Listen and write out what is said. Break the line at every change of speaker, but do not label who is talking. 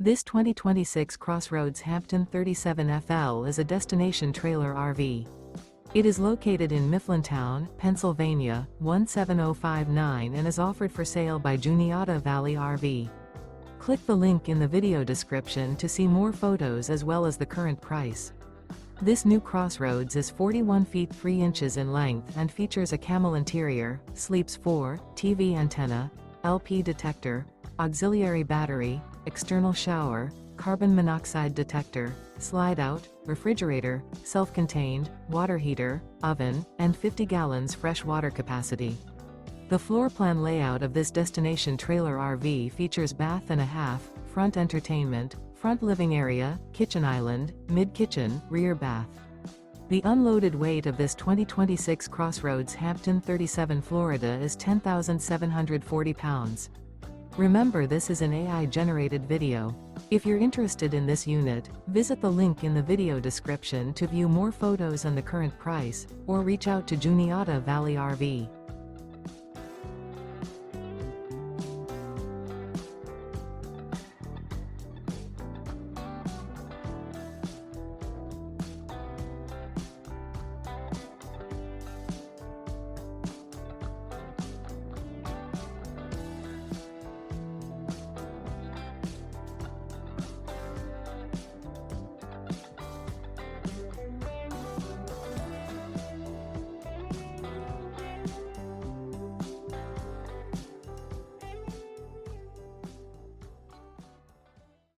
This 2026 CrossRoads Hampton 37FL is a destination trailer RV. It is located in Mifflintown, Pennsylvania, 17059 and is offered for sale by Juniata Valley RV. Click the link in the video description to see more photos as well as the current price. This new CrossRoads is 41 feet 3 inches in length and features a camel interior, sleeps 4, TV antenna, LP detector, auxiliary battery, external shower, carbon monoxide detector, slide-out, refrigerator, self-contained, water heater, oven, and 50 gallons fresh water capacity. The floor plan layout of this destination trailer RV features bath and a half, front entertainment, front living area, kitchen island, mid-kitchen, rear bath. The unloaded weight of this 2026 CrossRoads Hampton 37 Florida is 10,740 pounds. Remember, this is an AI-generated video. If you're interested in this unit, visit the link in the video description to view more photos and the current price, or reach out to Juniata Valley RV.